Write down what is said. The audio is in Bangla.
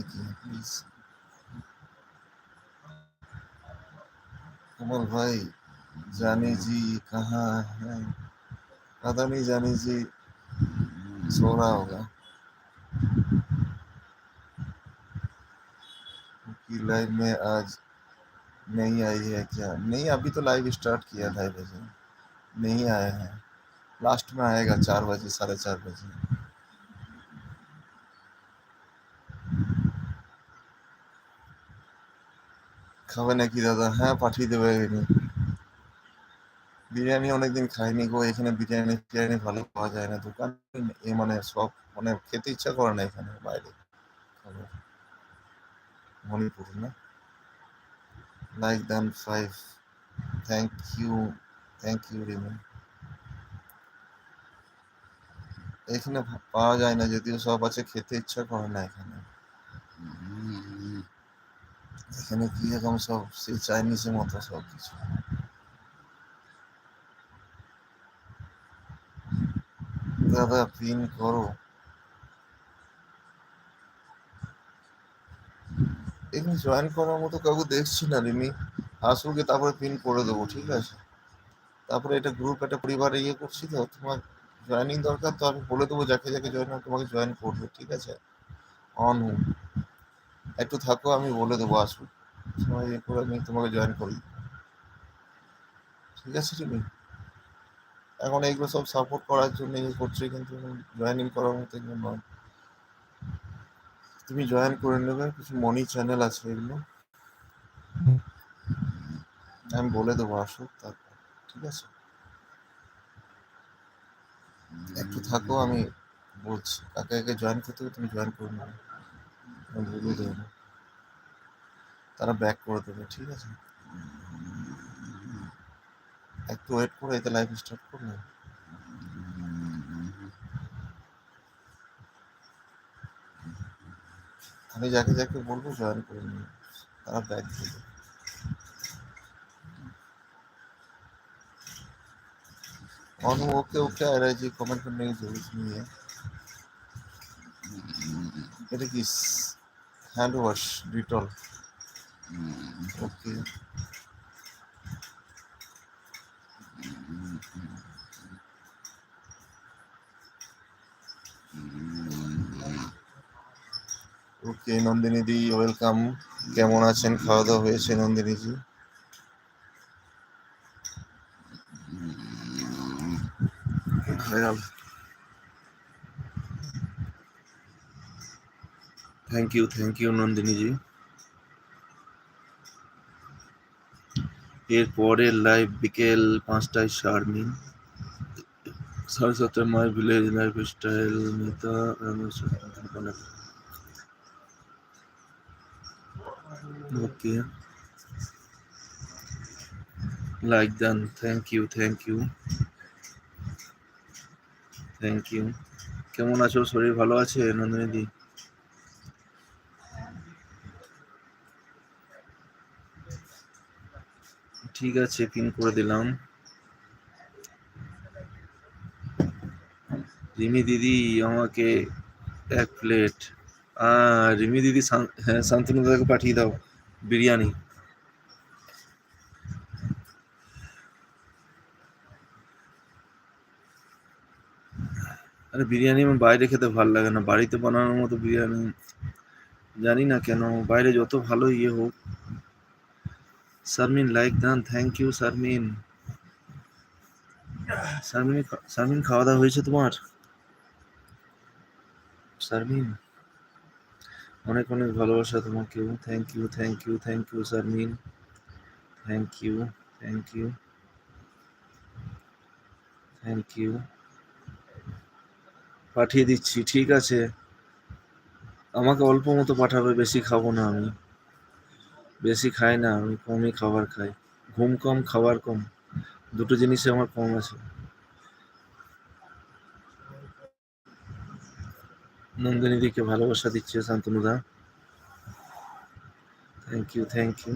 किया प्लीज। कमल भाई, जानी जी कहाँ है? पता नहीं, जानी जी सो रहा होगा कि लाइव में आज नहीं आई है क्या? नहीं, अभी तो लाइव स्टार्ट किया 2:30 बजे, नहीं आए हैं। लास्ट में आएगा 4 बजे, 4:30 बजे। খাবে নাকি দাদা? হ্যাঁ, পাঠিয়ে দেবে। বিরিয়ানি অনেকদিন খাইনি গো, এখানে বিরিয়ানি টিরিয়ানি ভালো পাওয়া যায় না। দোকান এ মানে সব মানে খেতে ইচ্ছা করে না এখানে, বাইরে খাবার। মণিপুর না? Like then 5। Thank you, thank you Rimi. এখানে পাওয়া যায় না, যদিও সব আছে, খেতে ইচ্ছা করে না এখানে। এখানে কি রকম সব সেই চাইনিজের মতো সব কিছু। দাদা পিন করো। এখানে জয়েন করার মতো কাউকে দেখছি না রিমি। আসুকে তারপরে পিন করে দেবো, ঠিক আছে? তারপরে এটা গ্রুপ, একটা পরিবারে ইয়ে করছি তো, তোমার জয়েনিং দরকার তো আমি বলে দেবো, যাকে যাকে জয়েন হবে তোমাকে জয়েন করবে, ঠিক আছে? অন হু, একটু থাকো, আমি বলে দেবো আসুক সময় ইয়ে করে আমি তোমাকে জয়েন করি, ঠিক আছে রিমি? এখন এইগুলো সব সাপোর্ট করার জন্য ইয়ে করছি, কিন্তু জয়েনিং করার মতো এগুলো নয়। তুমি জয়েন করে নেবে, কিছু মনি চ্যানেল আছে এগুলো, আমি বলে দেবো আসুক তারপর, ঠিক আছে? একটু থাকো, আমি বলছি কাকে কাকে জয়েন করতে হবে, তুমি জয়েন করে নেবে, আমি বলে দেবো, তারা ব্যাক করে দেবে, ঠিক আছে? একটু ওয়েট করে এতে লাইভ স্টার্ট করলে আমি যাকে যাকে বলবো জয়েন করে নেবে, তারা ব্যাক দেবে। অनु ओके ओके आ रहा है जी, कमेंट करने की जरूरत नहीं है। এটা কি hand wash Dettol? Okay, okay Nandini দি ওয়েলকাম। কেমন আছেন? খাওয়া দাওয়া হয়েছে নন্দিনী জি? Thank you Nandini ji. এর পরের লাইভ বিকেল 5টায় Sharmin, 7:30 my village life style Mita. Okay, like done, thank you thank you thank you. কেমন আছো? শরীর ভালো আছে নন্দিনী দি? ঠিক আছে, পিন করে দিলাম। রিমি দিদি আমাকে 1 প্লেট, রিমি দিদি হ্যাঁ শান্তনু দাদাকে পাঠিয়ে দাও বিরিয়ানি। আরে বিরিয়ানি আমার বাইরে খেতে ভালো লাগে না, বাড়িতে বানানোর মতো বিরিয়ানি জানি না কেন, বাইরে যত ভালো ইয়ে হোক। Sharmin like done, thank you Sharmin. Sharmin খাওয়া দাওয়া হয়েছে তোমার? শারমিন অনেক অনেক ভালোবাসা তোমাকেও, thank you thank you thank you Sharmin, thank you thank you thank you. পাঠিয়ে দিচ্ছি, ঠিক আছে? আমাকে অল্প মতো পাঠাবে, বেশি খাবো না আমি, বেশি খাই না আমি, কমই খাবার খাই। ঘুম কম, খাবার কম, দুটো জিনিসে আমার কম আছে। নন্দিনী দিকে ভালোবাসা দিচ্ছে শান্তনুদা, থ্যাংক ইউ থ্যাংক ইউ।